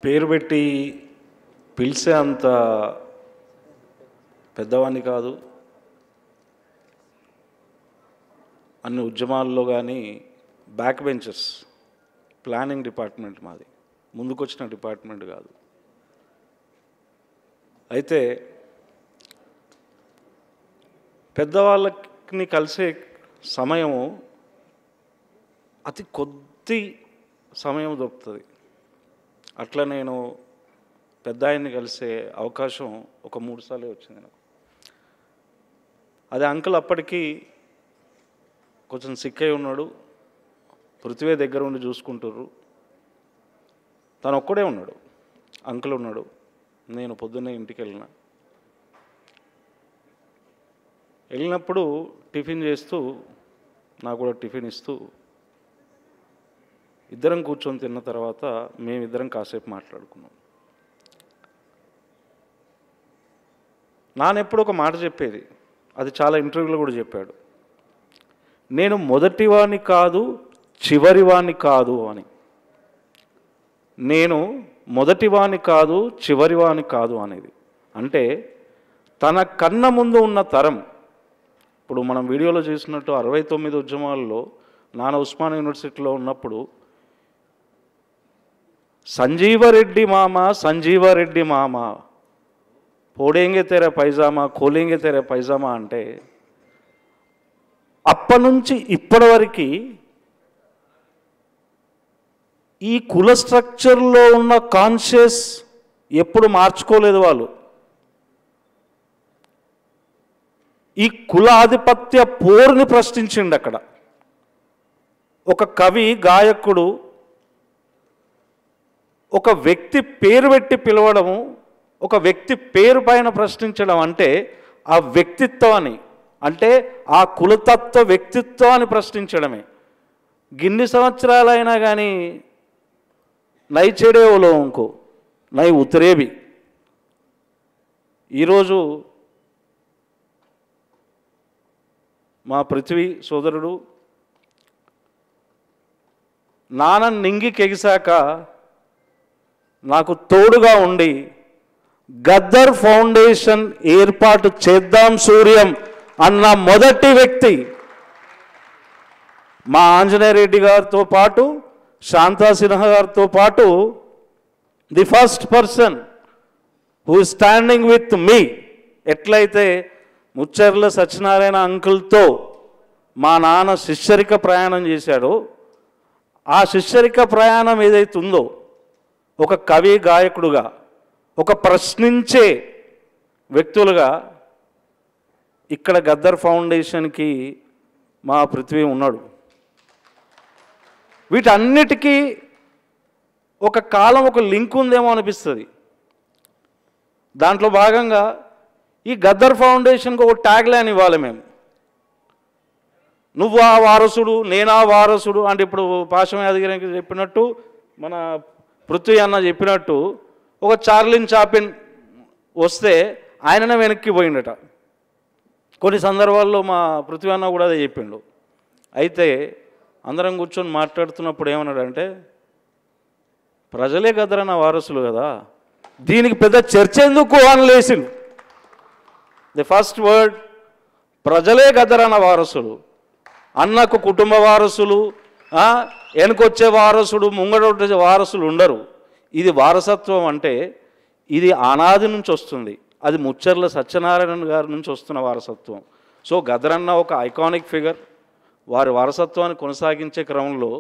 పేరు పెట్టి పిలిచే అంత పెద్దవాడిని కాదు. అన్ని ఉద్యమాల్లో కానీ బ్యాక్ బెంచర్స్, ప్లానింగ్ డిపార్ట్మెంట్ మాది, ముందుకొచ్చిన డిపార్ట్మెంట్ కాదు. అయితే పెద్దవాళ్ళని కలిసే సమయము అతి కొద్ది సమయం దొరుకుతుంది. అట్లా నేను పెద్ద ఆయన్ని కలిసే అవకాశం ఒక 3 సార్లే వచ్చింది నాకు. అది అంకుల్ అప్పటికి కొంచెం సిక్కై ఉన్నాడు, పృథ్వీ దగ్గర ఉండి చూసుకుంటుర్రు. తను ఒక్కడే ఉన్నాడు, అంకుల్ ఉన్నాడు. నేను పొద్దున్నే ఇంటికి వెళ్ళినప్పుడు టిఫిన్ చేస్తూ నాకు కూడా టిఫిన్ ఇస్తూ ఇద్దరం కూర్చొని తిన్న తర్వాత మేమిద్దరం కాసేపు మాట్లాడుకున్నాం. నానెప్పుడు ఒక మాట చెప్పేది, అది చాలా ఇంటర్వ్యూలో కూడా చెప్పాడు, నేను మొదటివాణ్ణి కాదు చివరివాణ్ణి కాదు అని. నేను మొదటివాణ్ణి కాదు చివరివాణ్ణి కాదు అనేది అంటే తన కన్న ముందు ఉన్న తరం. ఇప్పుడు మనం వీడియోలో చూసినట్టు 69 ఉద్యమాల్లో నాన్న ఉస్మానియా యూనివర్సిటీలో ఉన్నప్పుడు సంజీవరెడ్డి మామ పోడేంగే తెరే పైజామా కోలేంగే తెరే పైజామా అంటే అప్పటి నుంచి ఇప్పటి వరకు ఈ కుల స్ట్రక్చర్లో ఉన్న కాన్షియస్ ఎప్పుడు మార్చుకోలేదు వాళ్ళు. ఈ కుల ఆధిపత్య పోరుని ప్రశ్నించిండు అక్కడ. ఒక కవి, గాయకుడు ఒక వ్యక్తి పేరు పెట్టి పిలవడము, ఒక వ్యక్తి పేరు పైన ప్రశ్నించడం అంటే ఆ వ్యక్తిత్వాన్ని, అంటే ఆ కులతత్వ వ్యక్తిత్వాన్ని ప్రశ్నించడమే. గిన్ని సంవత్సరాలైనా కానీ నై చెడేవలో ఇంకో నై ఉత్తరేబి. ఈరోజు మా పృథ్వీ సోదరుడు నాన్న నింగికెగిశాక నాకు తోడుగా ఉండి గద్దర్ ఫౌండేషన్ ఏర్పాటు చేద్దాం సూర్యం అన్న మొదటి వ్యక్తి మా ఆంజనేయ రెడ్డి గారితో పాటు, శాంతా సిన్హా గారితో పాటు the first person who standing with me. ఎట్లయితే ముచ్చర్ల సత్యనారాయణ అంకుల్తో మా నాన్న శిష్యరిక ప్రయాణం చేశాడో, ఆ శిష్యరిక ప్రయాణం ఏదైతే ఉందో ఒక కవి, గాయకుడుగా, ఒక ప్రశ్నించే వ్యక్తులుగా ఇక్కడ గద్దర్ ఫౌండేషన్కి మా పృథ్వీ ఉన్నాడు. వీటన్నిటికీ ఒక కాలం, ఒక లింక్ ఉందేమో అనిపిస్తుంది. దాంట్లో భాగంగా ఈ గద్దర్ ఫౌండేషన్కి ఒక ట్యాగ్ లైన్ ఇవ్వాలి మేము. నువ్వు ఆ వారసుడు, నేనా వారసుడు అంటే ఇప్పుడు పాశం యాదగిరికి చెప్పినట్టు, మన పృథ్వీ అన్న చెప్పినట్టు ఒక చార్లిన్ చాప్లిన్ వస్తే ఆయననే వెనక్కి పోయిండట. కొన్ని సందర్భాల్లో మా పృథ్వీ అన్న కూడా అదే చెప్పిండు. అయితే అందరం కూర్చొని మాట్లాడుతున్నప్పుడు ఏమన్నాడంటే, ప్రజలే గద్దరన్న వారసులు కదా, దీనికి పెద్ద చర్చ ఎందుకు అని లేచిండు. ది ఫస్ట్ వర్డ్, ప్రజలే గద్దరన్న వారసులు. అన్నకు కుటుంబ వారసులు, వెనుకొచ్చే వారసుడు, ముంగడొచ్చే వారసులు ఉండరు. ఇది వారసత్వం అంటే ఇది అనాది నుంచి వస్తుంది. అది ముచ్చర్ల సత్యనారాయణ గారి నుంచి వస్తున్న వారసత్వం. సో గద్దరన్న ఒక ఐకానిక్ ఫిగర్. వారి వారసత్వాన్ని కొనసాగించే క్రమంలో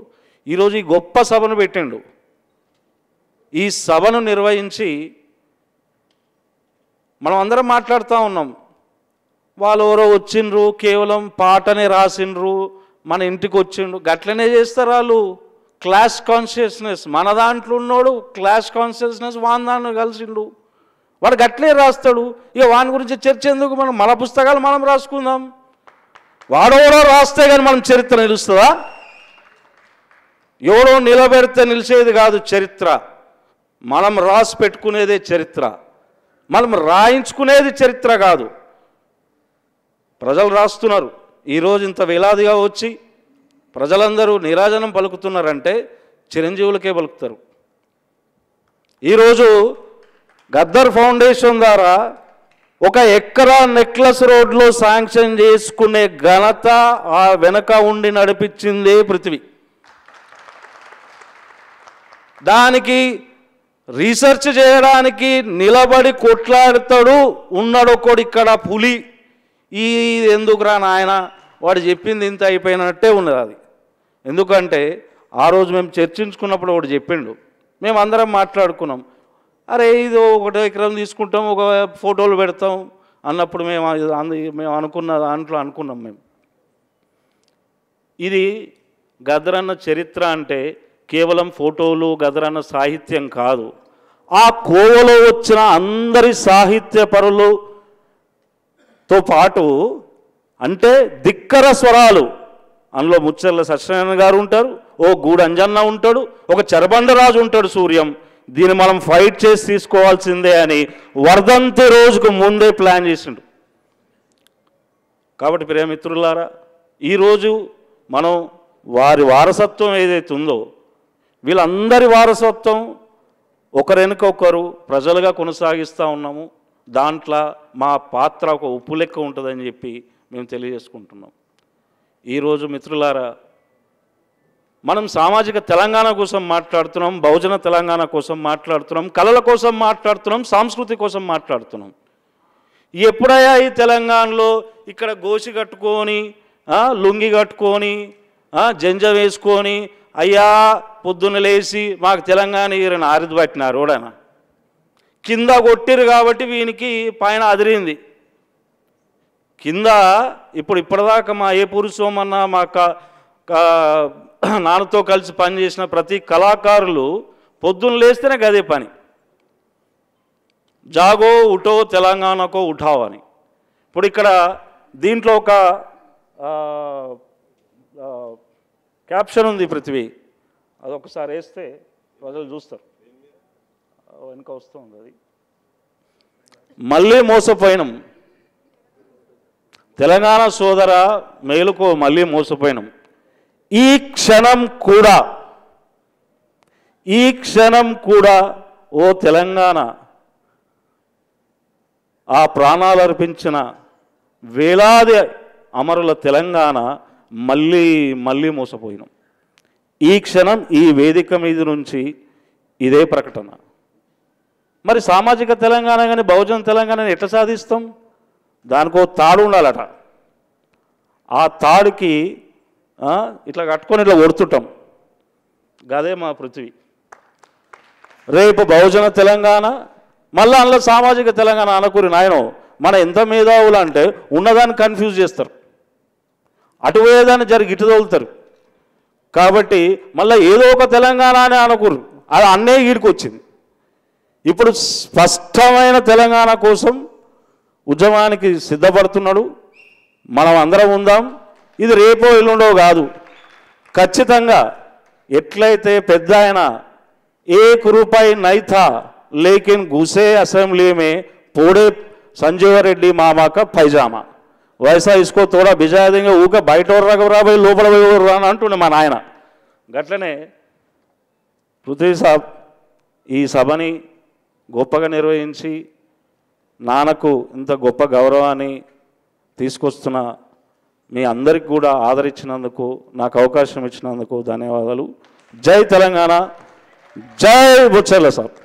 ఈరోజు ఈ గొప్ప సభను పెట్టిండు. ఈ సభను నిర్వహించి మనం అందరం మాట్లాడుతూ ఉన్నాం, వాళ్ళు ఎవరో వచ్చిండ్రు, కేవలం పాటనే రాసిండ్రు, మన ఇంటికి వచ్చిండ్రు. గట్లనే చేస్తారు వాళ్ళు. క్లాస్ కాన్షియస్నెస్ మన దాంట్లో ఉన్నాడు, క్లాస్ కాన్షియస్నెస్ వాని దాంట్లో కలిసిండు, వాడు గట్లే రాస్తాడు. ఇక వాని గురించి చర్చ ఎందుకు, మన పుస్తకాలు మనం రాసుకుందాం. వాడెవడో రాస్తే కానీ మనం చరిత్ర నిలుస్తుందా? ఎవడో నిలబెడితే నిలిచేది కాదు చరిత్ర. మనం రాసి పెట్టుకునేదే చరిత్ర, మనం రాయించుకునేది చరిత్ర కాదు. ప్రజలు రాస్తున్నారు. ఈరోజు ఇంత వేలాదిగా వచ్చి ప్రజలందరూ నీరాజనం పలుకుతున్నారంటే చిరంజీవులకే పలుకుతారు. ఈరోజు గద్దర్ ఫౌండేషన్ ద్వారా 1 ఎకరా నెక్లెస్ రోడ్లో శాంక్షన్ చేసుకునే ఘనత ఆ వెనక ఉండి నడిపించిందే పృథ్వీ. దానికి రీసెర్చ్ చేయడానికి నిలబడి కొట్లాడుతాడు ఉన్నాడు ఒకడు ఇక్కడ పులి. ఈ ఎందుకురా నాయన వాడు చెప్పింది ఇంత అయిపోయినట్టే ఉన్నది అది. ఎందుకంటే ఆ రోజు మేము చర్చించుకున్నప్పుడు ఒకటి చెప్పిండు, మేము అందరం మాట్లాడుకున్నాం, అరే ఇది 1 ఎకరం తీసుకుంటాం, ఒక ఫోటోలు పెడతాం అన్నప్పుడు మేము అనుకున్న దాంట్లో అనుకున్నాం మేము. ఇది గదరన్న చరిత్ర అంటే కేవలం ఫోటోలు గదరన్న సాహిత్యం కాదు. ఆ కోవలో వచ్చిన అందరి సాహిత్య పరులతో పాటు అంటే ధిక్కర స్వరాలు, అందులో ముచ్చర్ల సత్యనారాయణ గారు ఉంటారు, ఓ గూడు అంజన్న ఉంటాడు, ఒక చరబండరాజు ఉంటాడు సూర్యం. దీన్ని మనం ఫైట్ చేసి తీసుకోవాల్సిందే అని వర్ధంతి రోజుకు ముందే ప్లాన్ చేసిండు. కాబట్టి ప్రియమిత్రులారా, ఈరోజు మనం వారి వారసత్వం ఏదైతే ఉందో వీళ్ళందరి వారసత్వం ఒకరెనుక ఒకరు ప్రజలుగా కొనసాగిస్తూ ఉన్నాము. దాంట్లో మా పాత్ర ఒక ఉప్పు లెక్క ఉంటుందని చెప్పి మేము తెలియజేసుకుంటున్నాం. ఈరోజు మిత్రులారా, మనం సామాజిక తెలంగాణ కోసం మాట్లాడుతున్నాం, బహుజన తెలంగాణ కోసం మాట్లాడుతున్నాం, కళల కోసం మాట్లాడుతున్నాం, సంస్కృతి కోసం మాట్లాడుతున్నాం. ఎప్పుడయ్యా ఈ తెలంగాణలో ఇక్కడ గోసి కట్టుకొని లుంగి కట్టుకొని జంజ వేసుకొని అయ్యా పొద్దున్న లేచి మాకు తెలంగాణ ఈయన ఆరిది పట్టినారు ఓడన కింద కొట్టిరు కాబట్టి వీనికి పైన అదిరింది కింద. ఇప్పటిదాకా మా ఏ పురుషోమన్నా మా నాన్నతో కలిసి పనిచేసిన ప్రతి కళాకారులు పొద్దున్న లేస్తేనే గదే పని, జాగో ఉఠో తెలంగాణకో ఉఠావ్ అని. ఇప్పుడు ఇక్కడ దీంట్లో ఒక క్యాప్షన్ ఉంది పృథ్వీ, అదొకసారి వేస్తే ప్రజలు చూస్తారు, వెనుక వస్తుంది అది. మళ్ళీ మోసపోయినాం తెలంగాణ సోదర మేలుకో, మళ్ళీ మోసపోయినాం. ఈ క్షణం కూడా ఓ తెలంగాణ ఆ ప్రాణాలు అర్పించిన వేలాది అమరుల తెలంగాణ మళ్ళీ మోసపోయినాం. ఈ క్షణం ఈ వేదిక మీద నుంచి ఇదే ప్రకటన. మరి సామాజిక తెలంగాణ కానీ బహుజన తెలంగాణని ఎట్లా సాధిస్తాం? దానికో తాడు ఉండాలట. ఆ తాడుకి ఇట్లా కట్టుకొని ఇట్లా కొడుతుంటాం, గదే మా పృథ్వీ. రేపు బహుజన తెలంగాణ మళ్ళీ అందులో సామాజిక తెలంగాణ అనుకుని నాయనో మన ఎంత మేధావులు అంటే ఉన్నదాన్ని కన్ఫ్యూజ్ చేస్తారు, అటు పోయేదాన్ని జరిగి ఇటు తోలుతారు. కాబట్టి మళ్ళీ ఏదో ఒక తెలంగాణ అని అనుకురు, అది అన్నే ఈడికి వచ్చింది. ఇప్పుడు స్పష్టమైన తెలంగాణ కోసం ఉద్యమానికి సిద్ధపడుతున్నాడు. మనం అందరం ఉందాం. ఇది రేపో ఎల్లుండో కాదు, ఖచ్చితంగా ఎట్లయితే పెద్ద ఆయన एक रुपये नहीं था लेकिन घुसे असेंबली में पोड़े संजीव रेड्डी मामा का पैजामा, वैसा इसको थोड़ा भिजा देंगे, ऊका बयट रहा भाई लोपल अंटे మా నాయన. గట్లనే పృథ్వీ సాబ్ ఈ సభని గొప్పగా నిర్వహించి నాన్నకు ఇంత గొప్ప గౌరవాన్ని తీసుకొస్తున్న మీ అందరికి కూడా ఆదరించినందుకు, నాకు అవకాశం ఇచ్చినందుకు ధన్యవాదాలు. జై తెలంగాణ, జై బుచ్చర్ల సాబ్.